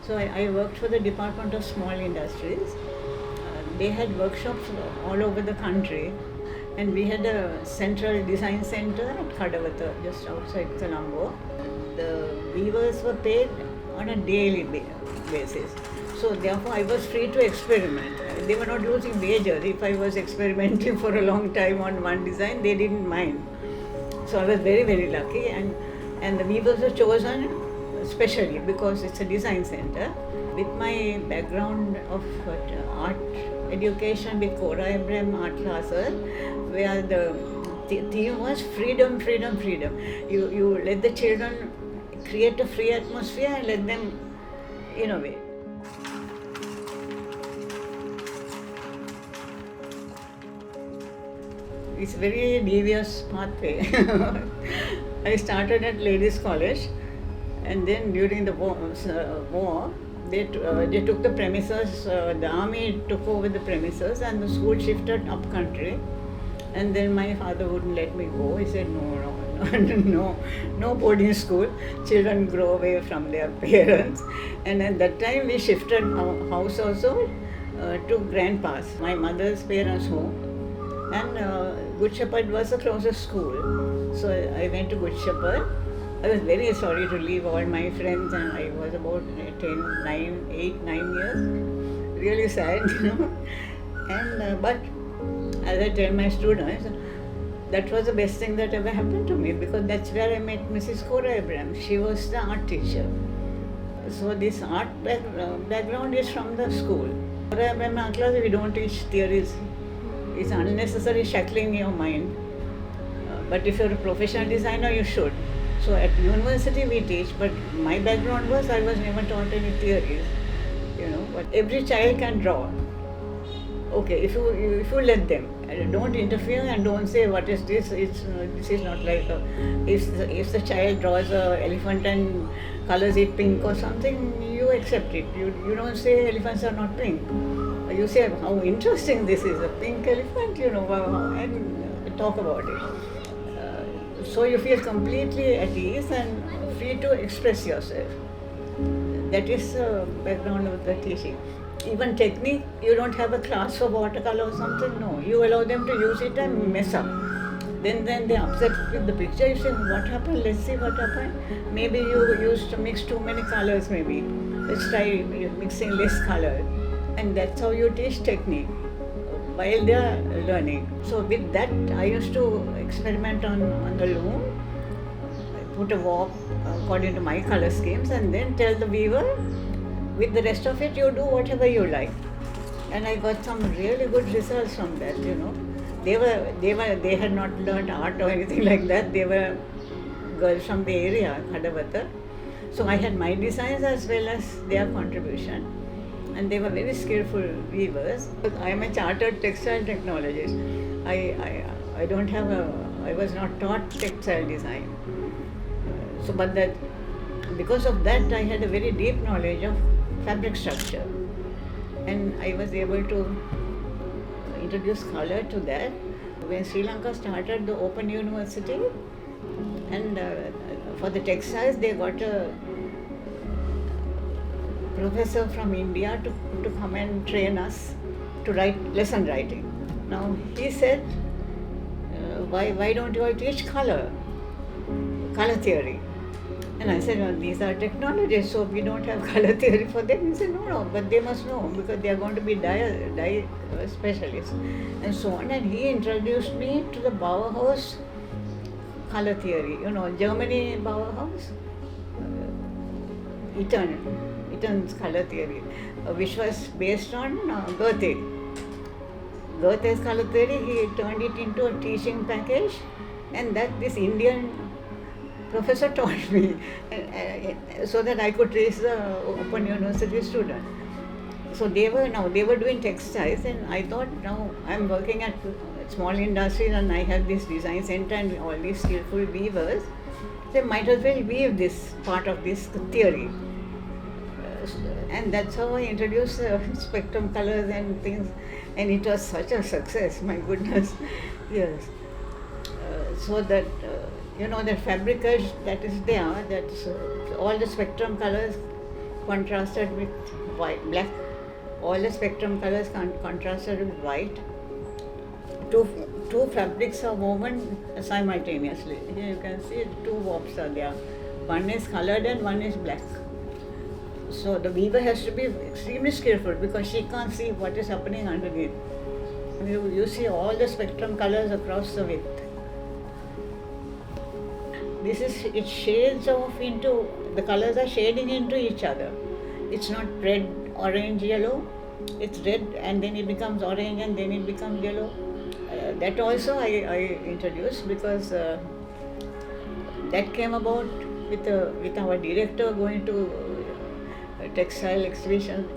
So I worked for the Department of Small Industries. They had workshops all over the country, and we had a central design center at Kadavata, just outside Colombo. The weavers were paid on a daily basis. So therefore I was free to experiment. They were not losing wages. If I was experimenting for a long time on one design, they didn't mind. So I was very, very lucky, and the weavers were chosen specially because it's a design center. With my background of art education with Cora Abraham art classes, where the theme was freedom, freedom, freedom. You let the children create a free atmosphere and let them innovate. It's a very devious pathway. I started at ladies' college, and then during the war they took the premises. The army took over the premises, and the school shifted up country. And then my father wouldn't let me go. He said, no boarding school. Children grow away from their parents. And at that time we shifted our house also to grandpa's, my mother's parents' home. And Good Shepherd was the closest school. So I went to Good Shepherd. I was very sorry to leave all my friends, and I was about 8, 9 years. Really sad, And but as I tell my students, that was the best thing that ever happened to me, because that's where I met Mrs. Cora Abraham. She was the art teacher. So this art background is from the school. Cora Abraham art class, we don't teach theories. It's unnecessary shackling your mind. But if you're a professional designer, you should. So at university we teach, but my background was I was never taught any theories, But every child can draw. Okay, if you let them, don't interfere and don't say what is this. This is not like if the child draws an elephant and colors it pink or something, you accept it. You don't say elephants are not pink. You say how interesting this is, a pink elephant, and talk about it. So you feel completely at ease and free to express yourself. That is the background of the teaching. Even technique, you don't have a class for watercolor or something, no. You allow them to use it and mess up. Then they upset with the picture. You say, what happened? Let's see what happened. Maybe you used to mix too many colors, maybe. Let's try mixing less color. And that's how you teach technique while they are learning. So with that, I used to experiment on the loom. I put a warp according to my color schemes, and then tell the weaver, with the rest of it, you do whatever you like. And I got some really good results from that, They had not learned art or anything like that. They were girls from the area, Kadavata. So I had my designs as well as their contribution. And they were very skillful weavers. I am a chartered textile technologist. I was not taught textile design. Because of that, I had a very deep knowledge of fabric structure. And I was able to introduce color to that. When Sri Lanka started the Open University, and for the textiles, they got a professor from India to come and train us to write lesson writing. Now he said, why don't you all teach color theory? And I said, these are technologists, so we don't have color theory for them. He said, no, but they must know, because they are going to be dye specialists and so on. And he introduced me to the Bauhaus color theory. Germany Bauhaus, Eaton's color theory, which was based on Goethe. Goethe's color theory, he turned it into a teaching package, and that this Indian professor taught me, so that I could teach the Open University student. So they were doing textiles, and I thought, now I'm working at small industries and I have this design center and all these skillful weavers. They might as well weave this part of this theory. And that's how I introduced spectrum colors and things, and it was such a success, my goodness. Yes. So that, that fabric edge that is there, that's all the spectrum colors contrasted with white, black. All the spectrum colors contrasted with white. Two, two fabrics are woven simultaneously. Here you can see two warps are there. One is colored and one is black. So the weaver has to be extremely skillful because she can't see what is happening underneath. You see all the spectrum colors across the width. It shades off into, the colors are shading into each other. It's not red, orange, yellow. It's red and then it becomes orange and then it becomes yellow. That also I introduced because that came about with our director going to a textile exhibition.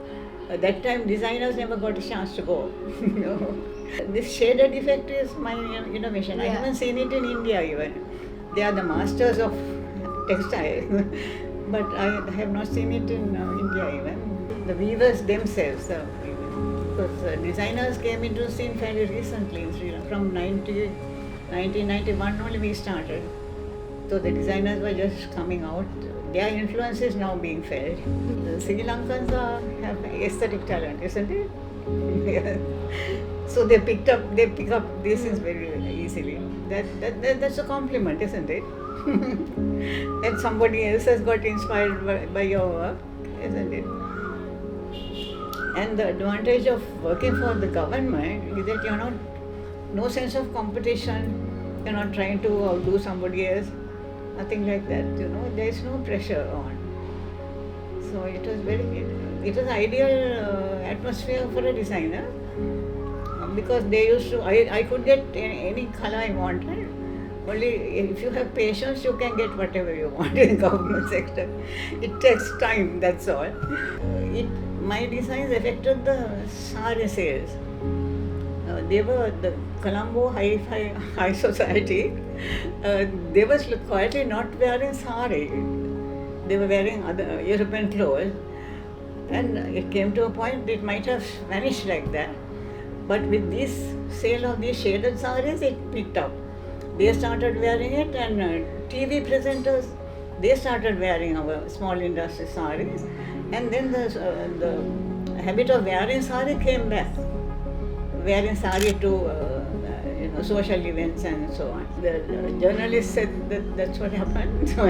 At that time designers never got a chance to go. This shaded effect is my innovation. I haven't seen it in India even. They are the masters of textile, but I have not seen it in India even. The weavers themselves, because designers came into the scene fairly recently in Sri Lanka. From 1991 only we started. So the designers were just coming out. Their influence is now being felt. The Sri Lankans have aesthetic talent, isn't it? Yeah. So they pick up these things very easily. That's a compliment, isn't it? And somebody else has got inspired by your work, isn't it? And the advantage of working for the government is that you're not, no sense of competition, you're not trying to outdo somebody else, nothing like that, there is no pressure on. So it was ideal atmosphere for a designer because they used to, I could get any color I wanted. Only if you have patience, you can get whatever you want in the government sector. It takes time, that's all. My designs affected the sari sales. They were the Colombo high society. They were quietly not wearing sari. They were wearing other European clothes. And it came to a point it might have vanished like that. But with this sale of these shaded saris, it picked up. They started wearing it, and TV presenters, they started wearing our small industry saris. And then the habit of wearing sari came back. Wearing sari to social events and so on. The journalist said that that's what happened. So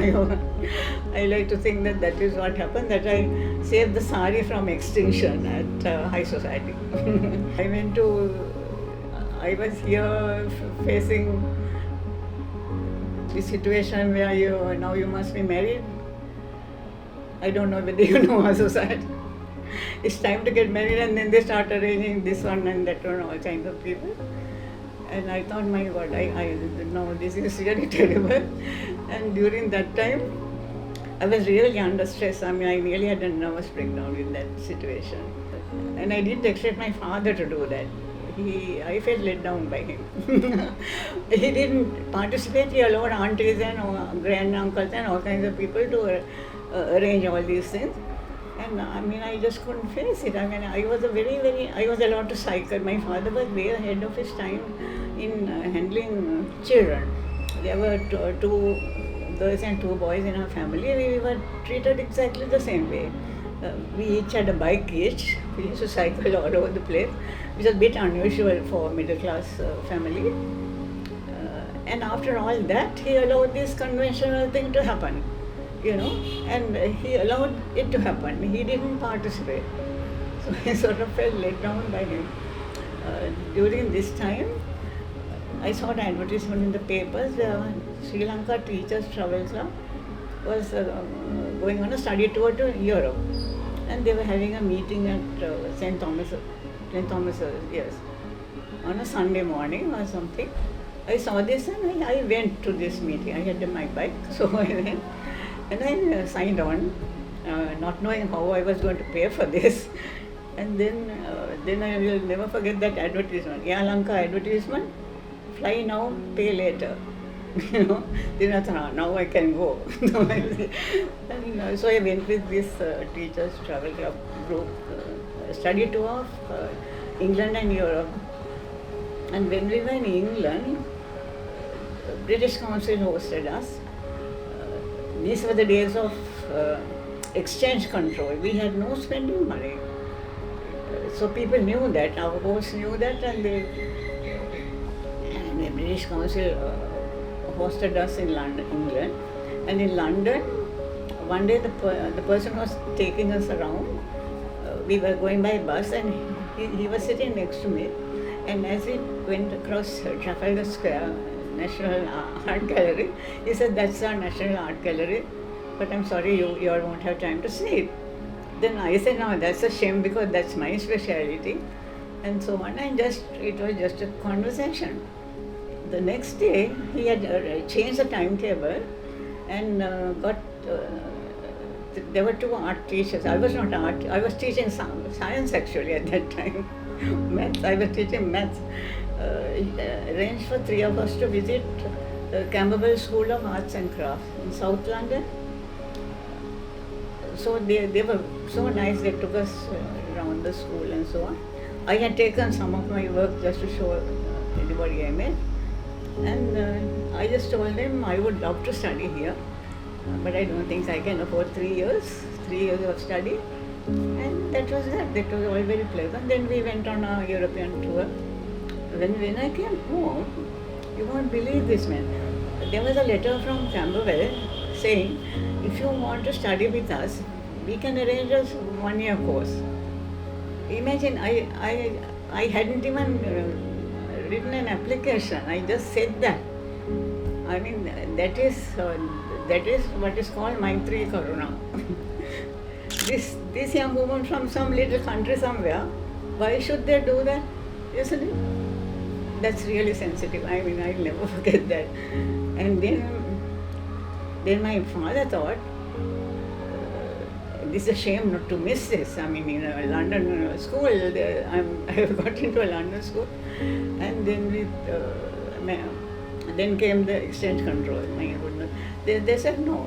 I like to think that is what happened, that I saved the sari from extinction at high society. I was here facing the situation where now you must be married. I don't know whether you know our society. It's time to get married, and then they start arranging this one and that one, all kinds of people. And I thought, my God, no, this is really terrible. And during that time, I was really under stress. I really had a nervous breakdown in that situation. And I didn't expect my father to do that. I felt let down by him. He didn't participate. He allowed aunties and granduncles and all kinds of people to arrange all these things. And I just couldn't face it. I was I was allowed to cycle. My father was way ahead of his time in handling children. There were two girls and two boys in our family. We were treated exactly the same way. We each had a bike each. We used to cycle all over the place, which was a bit unusual for a middle class family. And after all that, he allowed this conventional thing to happen. And he allowed it to happen. He didn't participate. So I sort of felt let down by him. During this time, I saw an advertisement in the papers. Sri Lanka Teachers Travel Club was going on a study tour to Europe. And they were having a meeting at St. Thomas', yes, on a Sunday morning or something. I saw this and I went to this meeting. I had my bike, so I went. And I signed on, not knowing how I was going to pay for this. And then I will never forget that advertisement. Air Lanka advertisement, fly now, pay later. Then I thought, now I can go. And so I went with this teachers travel club group, study tour of England and Europe. And when we were in England, British Council hosted us. These were the days of exchange control. We had no spending money. So people knew that, our hosts knew that, and the British Council hosted us in London, England. And in London, one day the person was taking us around. We were going by bus, and he was sitting next to me. And as we went across Trafalgar Square, National Art Gallery, he said, "That's our National Art Gallery, but I'm sorry, you all won't have time to see it." Then I said, "No, that's a shame because that's my speciality," and so on. And it was just a conversation. The next day, he had changed the timetable and there were two art teachers. I was not art, I was teaching science actually at that time, maths. I was teaching maths. Arranged for three of us to visit Camberwell School of Arts and Crafts in South London. So they were so nice, they took us around the school and so on. I had taken some of my work just to show anybody I met. And I just told them I would love to study here, but I don't think I can afford 3 years of study. And that was that. That was all very pleasant. Then we went on a European tour. When I came home, you won't believe this, man. There was a letter from Camberwell saying, if you want to study with us, we can arrange a 1-year course. Imagine, I hadn't even written an application. I just said that. I mean, that is what is called Maitri Karuna. This young woman from some little country somewhere, why should they do that? Isn't it? That's really sensitive. I mean, I'll never forget that. And then my father thought, this is a shame not to miss this. I mean, in a London school, I have got into a London school, and then came the exchange control. My goodness, they said no.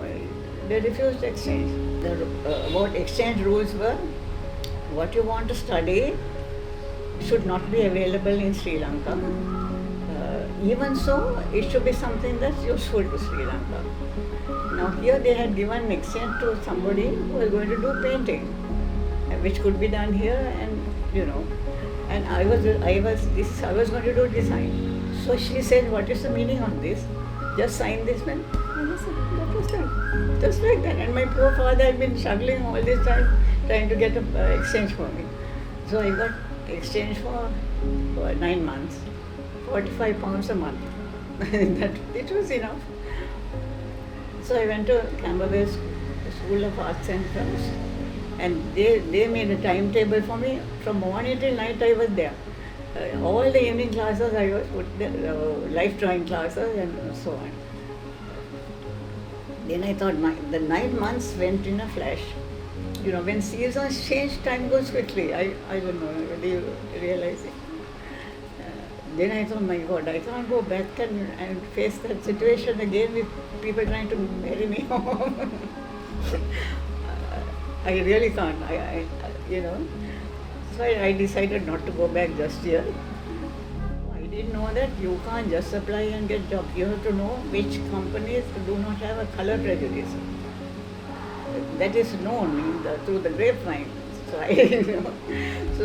They refused exchange. What exchange rules were: what you want to study should not be available in Sri Lanka. Even so, it should be something that's useful to Sri Lanka. Now here they had given exchange to somebody who was going to do painting, which could be done here, and I was going to do design. So she said, "What is the meaning of this? Just sign this man." And I said, "That was that, just like that." And my poor father had been struggling all this time trying to get an exchange for me. So I got exchange for 9 months, £45 a month. It was enough. So I went to Camberwell School of Arts and Crafts, and they made a timetable for me. From morning till night I was there. All the evening classes I was put there, life drawing classes and so on. Then I thought the 9 months went in a flash. When seasons change, time goes quickly. I don't know whether you realize it. Then I thought, my God, I can't go back and face that situation again with people trying to marry me. I really can't. So I decided not to go back just yet. I didn't know that you can't just apply and get jobs. You have to know which companies do not have a color prejudice. That is known through the grapevine. So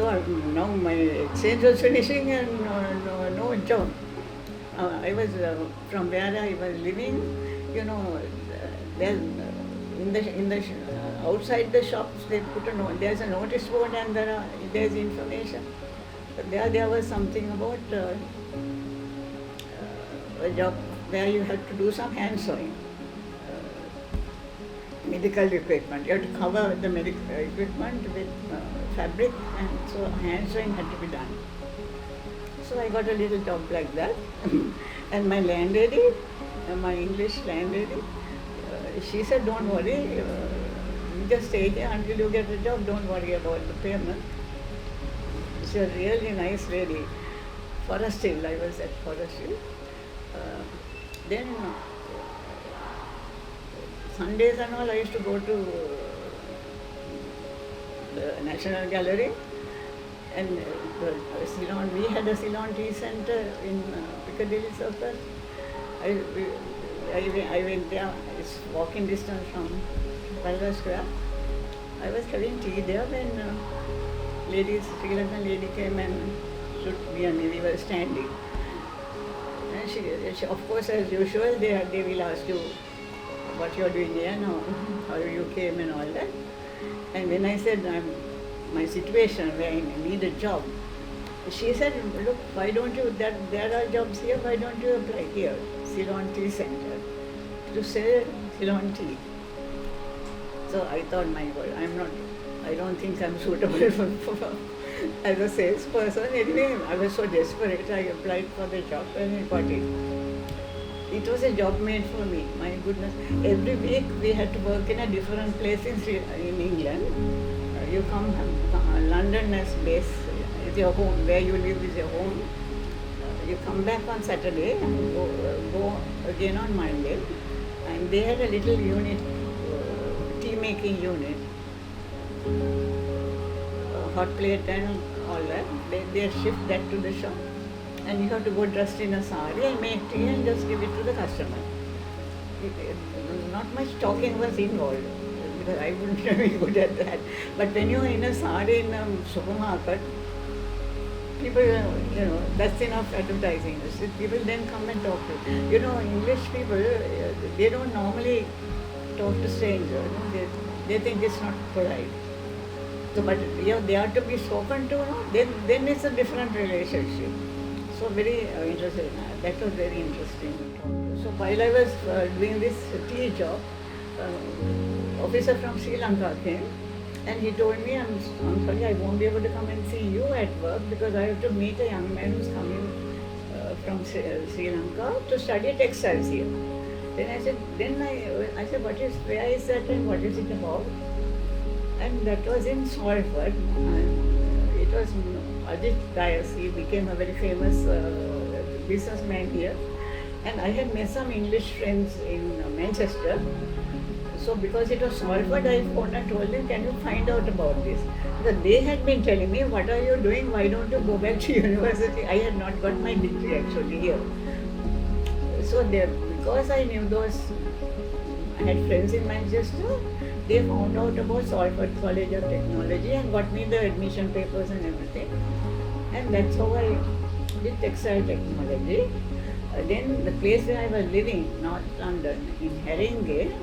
now my exchange was finishing and no job. I was from where I was living. There's in the outside the shops they put there's a notice board and there's information. But there was something about a job where you had to do some hand sewing. Medical equipment. You have to cover the medical equipment with fabric, and so hand sewing had to be done. So I got a little job like that. And my landlady, my English landlady, she said, "Don't worry, just stay here until you get a job, don't worry about the payment." She's a really nice lady. Forest Hill, I was at Forest Hill. Then Sundays and all, I used to go to the National Gallery, and we had a Ceylon Tea Centre in Piccadilly Circus. I went there, it's walking distance from Trafalgar Square. I was having tea there when Sri Lankan lady came and stood near me. We were standing. And she, of course, as usual, they will ask you what you're doing here now, how you came and all that. And when I said my situation where I need a job, she said, look, why don't you, there are jobs here, why don't you apply here, Ceylon Tea Center, to sell Ceylon tea. So I thought, my God, I don't think I'm suitable for as a salesperson. Anyway, I was so desperate, I applied for the job and I got it. It was a job made for me, my goodness. Every week we had to work in a different place in England. You come, London as base, is your home, where you live is your home. You come back on Saturday and go again on Monday. And they had a little unit, tea making unit, hot plate and all that. They shift that to the shop. And you have to go dressed in a sari and make tea and just give it to the customer. Not much talking was involved because I wouldn't be good at that. But when you're in a sari in a supermarket, people, that's enough advertising. People then come and talk to you. English people, they don't normally talk to strangers. They think it's not polite. So, but they are to be spoken to, then it's a different relationship. So very interesting. That was very interesting. So while I was doing this tea job, officer from Sri Lanka came and he told me, I'm sorry, I won't be able to come and see you at work because I have to meet a young man who's coming from Sri Lanka to study textiles here. Then I said, where is that and what is it about? And that was in Salford. It was Ajit Dias. He became a very famous businessman here. And I had met some English friends in Manchester. So because it was Salford, I phoned and told them, can you find out about this? Because they had been telling me, what are you doing? Why don't you go back to university? I had not got my degree actually here. So because I knew I had friends in Manchester, they found out about Salford College of Technology and got me the admission papers and everything. And that's how I did textile technology. Then the place where I was living, North London, in Haringey,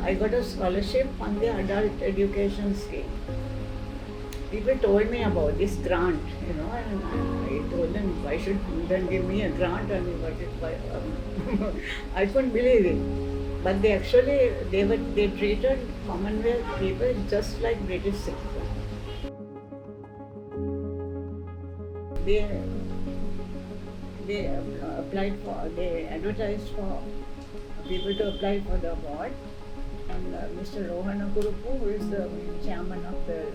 I got a scholarship on the adult education scheme. People told me about this grant, and I told them, why should then give me a grant? And I couldn't believe it. But they treated Commonwealth people just like British citizens. They advertised for people to apply for the award. And Mr. Rohana Kurupu, who is the chairman of the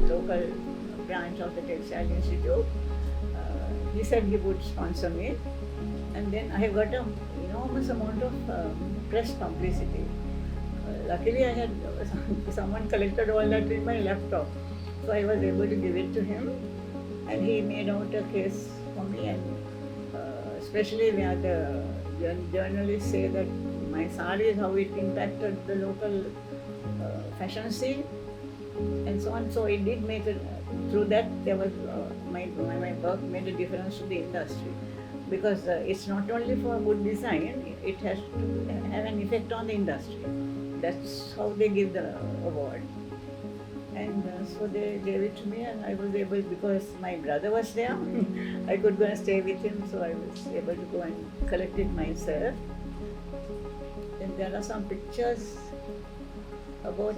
local branch of the Textile Institute, he said he would sponsor me. And then I got an enormous amount of press publicity. Luckily, I had someone collected all that in my laptop, so I was able to give it to him, and he made out a case for me. And especially where the journalists say that my sari is how it impacted the local fashion scene, and so on. So it did make it. Through that, there was my work made a difference to the industry. Because it's not only for good design, it has to have an effect on the industry. That's how they give the award. And so they gave it to me, and I was able, because my brother was there, I could go and stay with him, so I was able to go and collect it myself. And there are some pictures about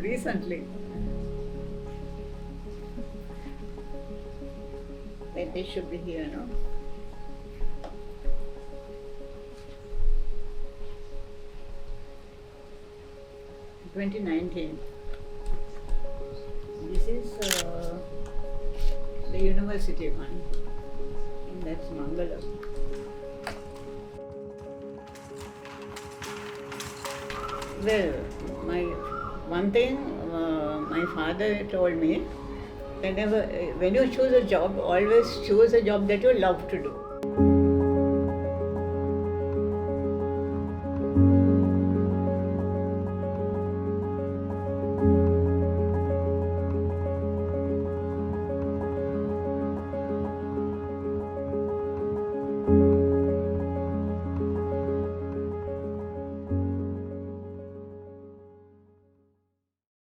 recently. They should be here, no? (2019). This is the university one, and that's Mangalam. Well, my father told me, when you choose a job, always choose a job that you love to do.